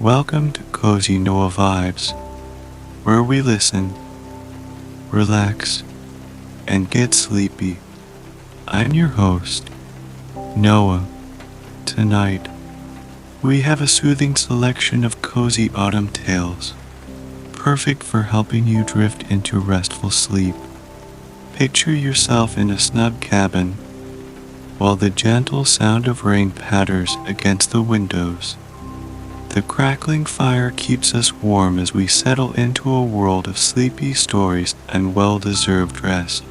Welcome to Cozy Noah Vibes, where we listen, relax, and get sleepy. I'm your host, Noah. Tonight, we have a soothing selection of cozy autumn tales, perfect for helping you drift into restful sleep. Picture yourself in a snug cabin, while the gentle sound of rain patters against the windows. The crackling fire keeps us warm as we settle into a world of sleepy stories and well-deserved rest.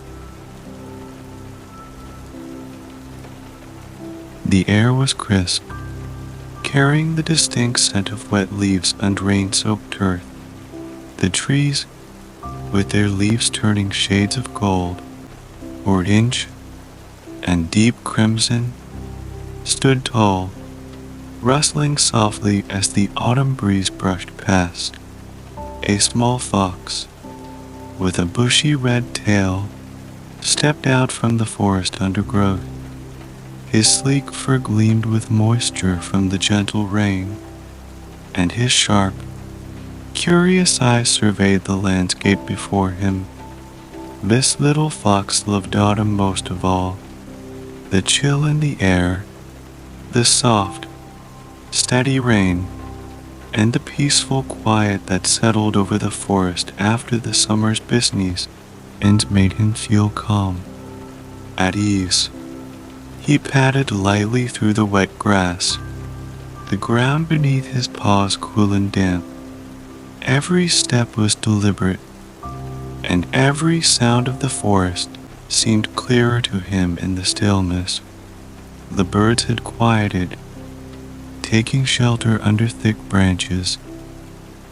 The air was crisp, carrying the distinct scent of wet leaves and rain-soaked earth. The trees, with their leaves turning shades of gold, orange, and deep crimson, stood tall, rustling softly as the autumn breeze brushed past. A small fox, with a bushy red tail, stepped out from the forest undergrowth. His sleek fur gleamed with moisture from the gentle rain, and his sharp, curious eyes surveyed the landscape before him. This little fox loved autumn most of all. The chill in the air, the soft, steady rain, and the peaceful quiet that settled over the forest after the summer's business and made him feel calm, at ease. He padded lightly through the wet grass, the ground beneath his paws cool and damp. Every step was deliberate, and every sound of the forest seemed clearer to him in the stillness. The birds had quieted, taking shelter under thick branches,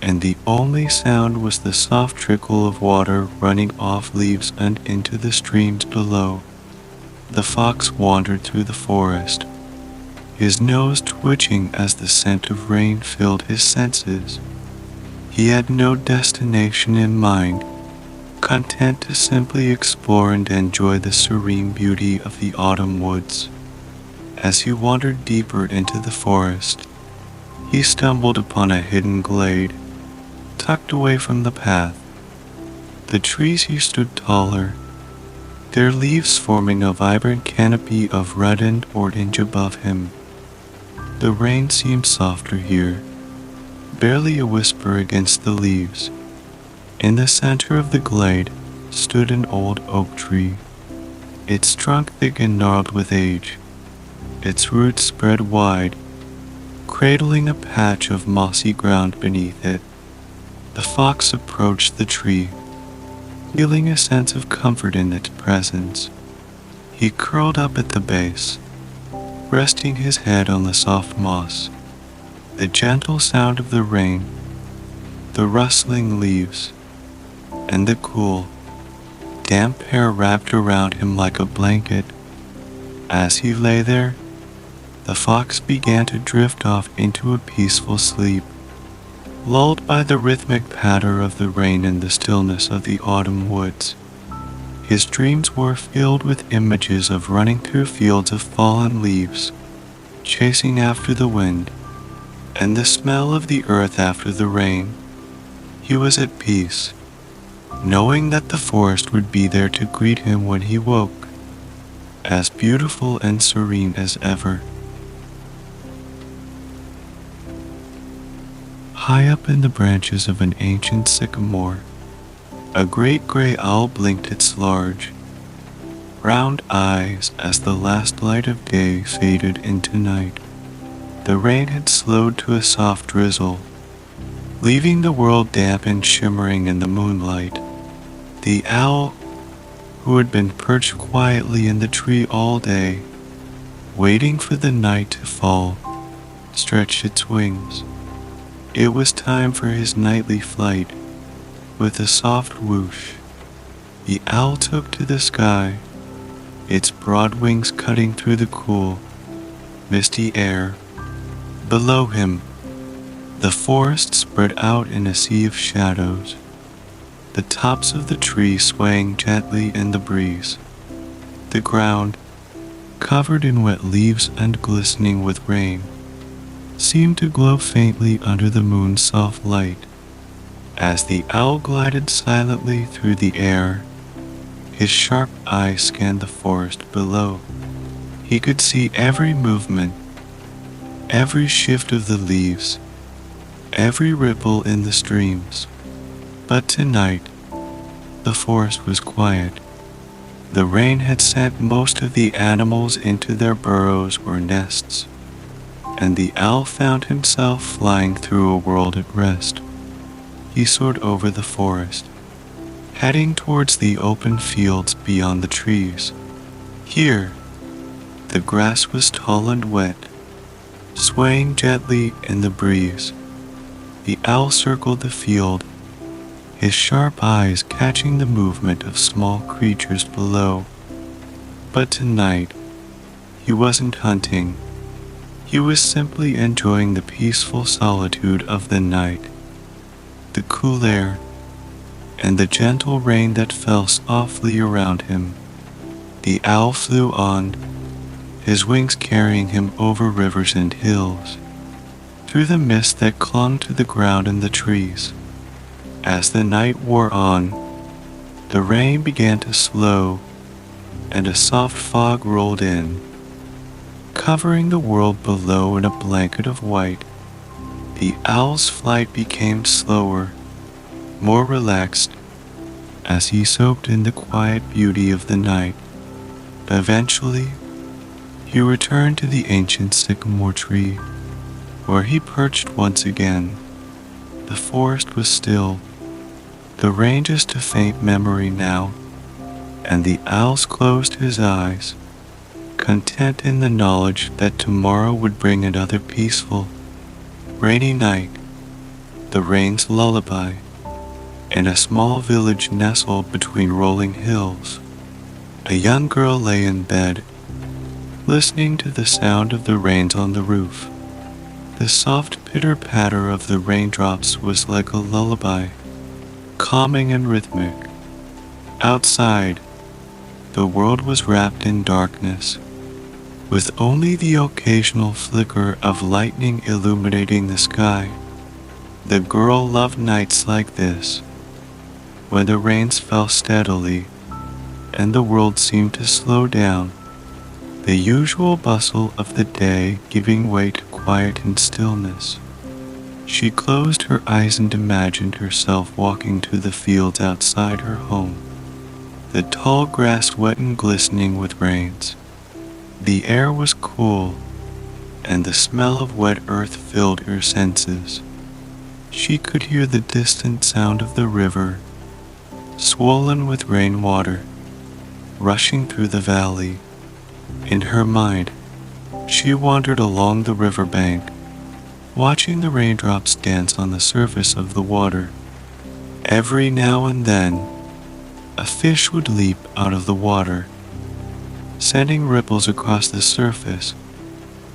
and the only sound was the soft trickle of water running off leaves and into the streams below. The fox wandered through the forest, his nose twitching as the scent of rain filled his senses. He had no destination in mind, content to simply explore and enjoy the serene beauty of the autumn woods. As he wandered deeper into the forest, he stumbled upon a hidden glade, tucked away from the path. The trees here stood taller, their leaves forming a vibrant canopy of red and orange above him. The rain seemed softer here, barely a whisper against the leaves. In the center of the glade stood an old oak tree, its trunk thick and gnarled with age, its roots spread wide, cradling a patch of mossy ground beneath it. The fox approached the tree, feeling a sense of comfort in its presence. He curled up at the base, resting his head on the soft moss. The gentle sound of the rain, the rustling leaves, and the cool, damp air wrapped around him like a blanket. As he lay there, the fox began to drift off into a peaceful sleep, lulled by the rhythmic patter of the rain and the stillness of the autumn woods. His dreams were filled with images of running through fields of fallen leaves, chasing after the wind, and the smell of the earth after the rain. He was at peace, knowing that the forest would be there to greet him when he woke, as beautiful and serene as ever. High up in the branches of an ancient sycamore, a great gray owl blinked its large, round eyes as the last light of day faded into night. The rain had slowed to a soft drizzle, leaving the world damp and shimmering in the moonlight. The owl, who had been perched quietly in the tree all day, waiting for the night to fall, stretched its wings. It was time for his nightly flight. With a soft whoosh, the owl took to the sky, its broad wings cutting through the cool, misty air. Below him, the forest spread out in a sea of shadows, the tops of the trees swaying gently in the breeze. The ground, covered in wet leaves and glistening with rain, seemed to glow faintly under the moon's soft light. As the owl glided silently through the air, his sharp eyes scanned the forest below. He could see every movement, every shift of the leaves, every ripple in the streams. But tonight, the forest was quiet. The rain had sent most of the animals into their burrows or nests, and the owl found himself flying through a world at rest. He soared over the forest, heading towards the open fields beyond the trees. Here, the grass was tall and wet, swaying gently in the breeze. The owl circled the field, his sharp eyes catching the movement of small creatures below. But tonight, he wasn't hunting. He was simply enjoying the peaceful solitude of the night, the cool air, and the gentle rain that fell softly around him. The owl flew on, his wings carrying him over rivers and hills, through the mist that clung to the ground and the trees. As the night wore on, the rain began to slow, and a soft fog rolled in, covering the world below in a blanket of white. The owl's flight became slower, more relaxed, as he soaked in the quiet beauty of the night. Eventually, he returned to the ancient sycamore tree, where he perched once again. The forest was still, the rain just a faint memory now, and the owl closed his eyes, content in the knowledge that tomorrow would bring another peaceful, rainy night. The rain's lullaby, in a small village nestled between rolling hills. A young girl lay in bed, listening to the sound of the rains on the roof. The soft pitter-patter of the raindrops was like a lullaby, calming and rhythmic. Outside, the world was wrapped in darkness, with only the occasional flicker of lightning illuminating the sky. The girl loved nights like this, when the rains fell steadily and the world seemed to slow down, the usual bustle of the day giving way to quiet and stillness. She closed her eyes and imagined herself walking to the fields outside her home, the tall grass wet and glistening with rains. The air was cool, and the smell of wet earth filled her senses. She could hear the distant sound of the river, swollen with rainwater, rushing through the valley. In her mind, she wandered along the riverbank, watching the raindrops dance on the surface of the water. Every now and then, a fish would leap out of the water, sending ripples across the surface,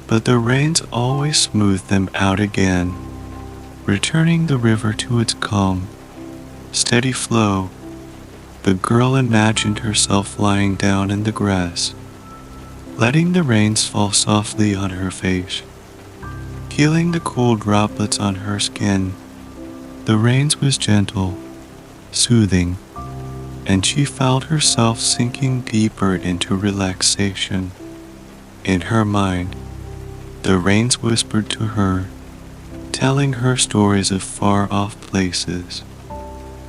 but the rains always smoothed them out again, returning the river to its calm, steady flow. The girl imagined herself lying down in the grass, letting the rains fall softly on her face, feeling the cool droplets on her skin. The rains was gentle, soothing, and she felt herself sinking deeper into relaxation. In her mind, the rains whispered to her, telling her stories of far-off places,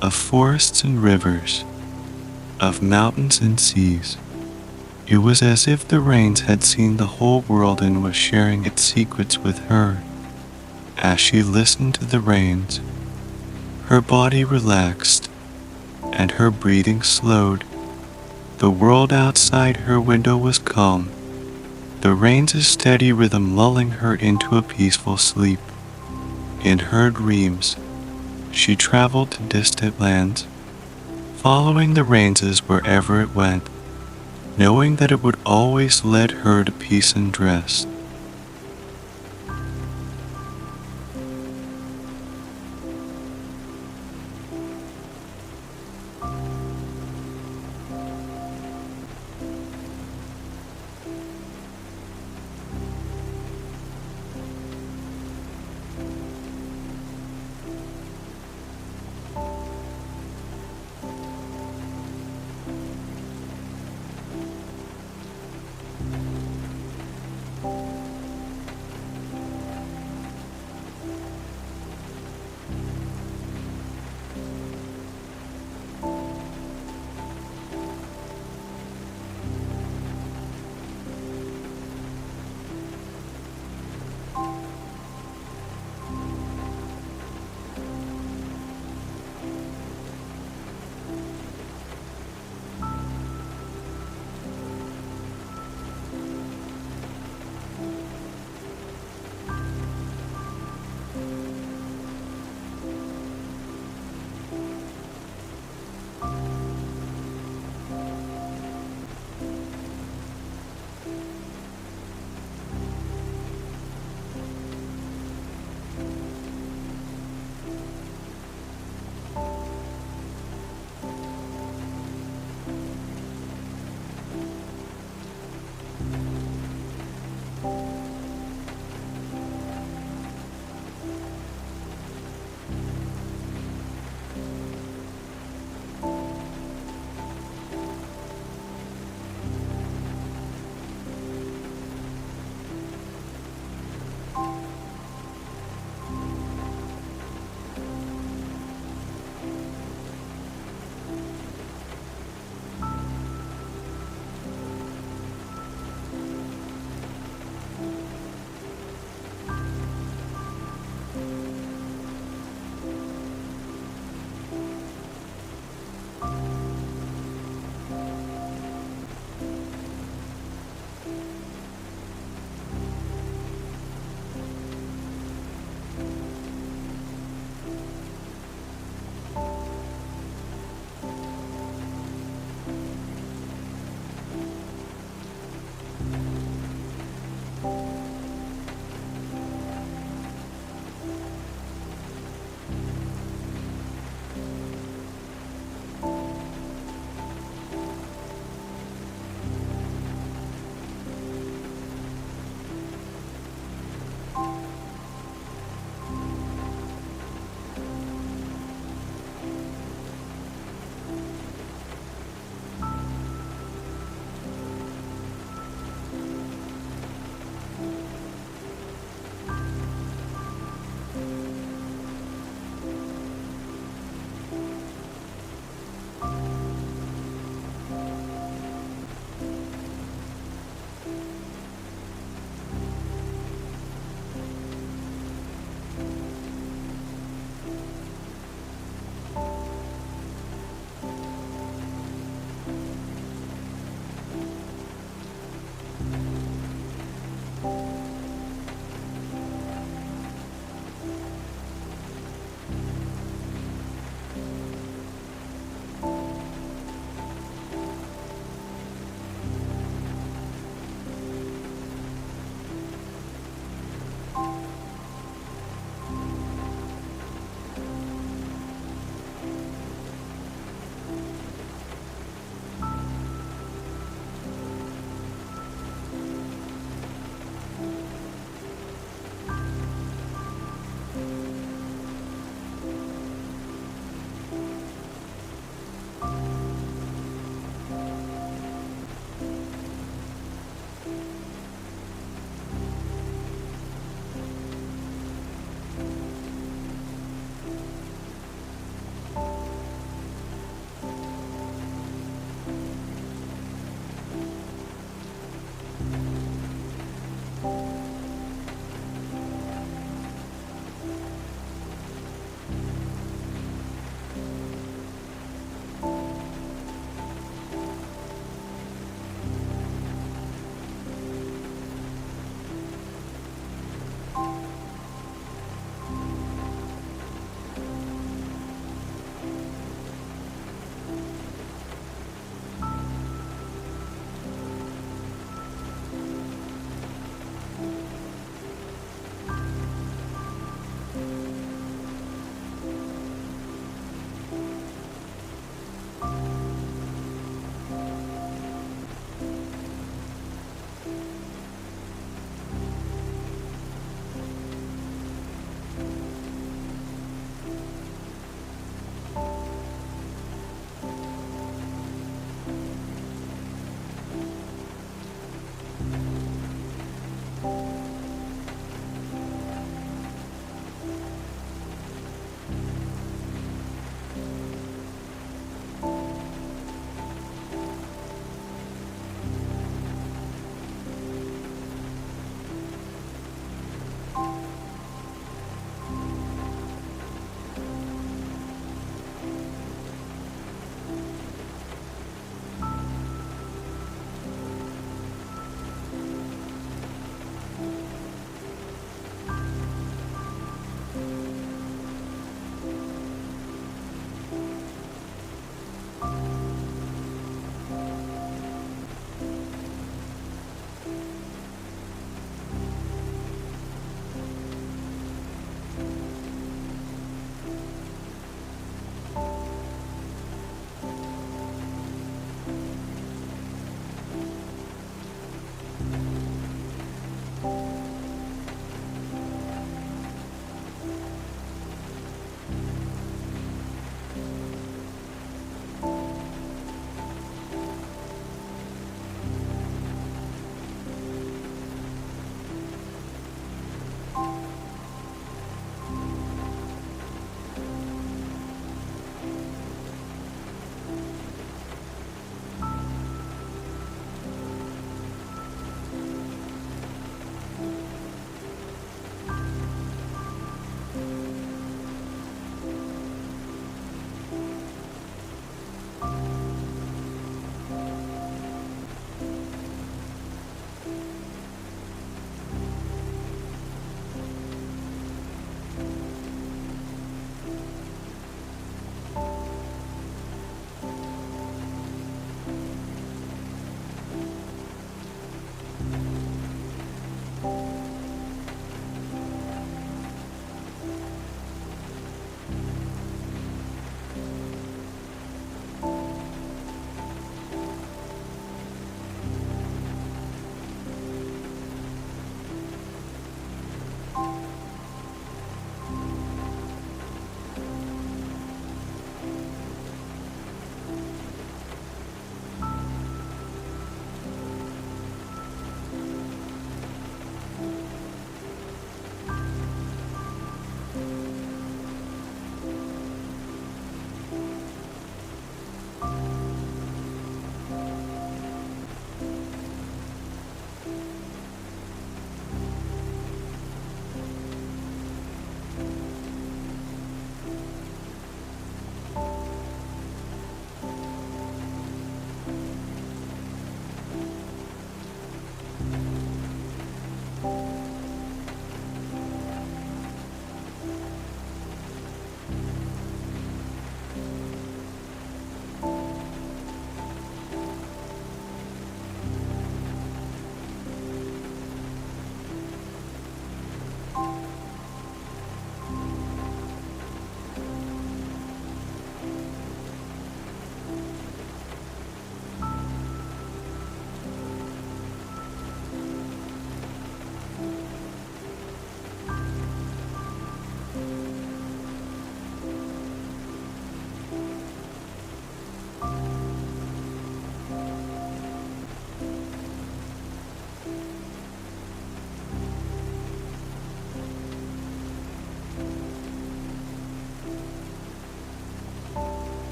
of forests and rivers, of mountains and seas. It was as if the rains had seen the whole world and was sharing its secrets with her. As she listened to the rains, her body relaxed and her breathing slowed. The world outside her window was calm, the rain's steady rhythm lulling her into a peaceful sleep. In her dreams, she traveled to distant lands, following the rains wherever it went, knowing that it would always lead her to peace and rest.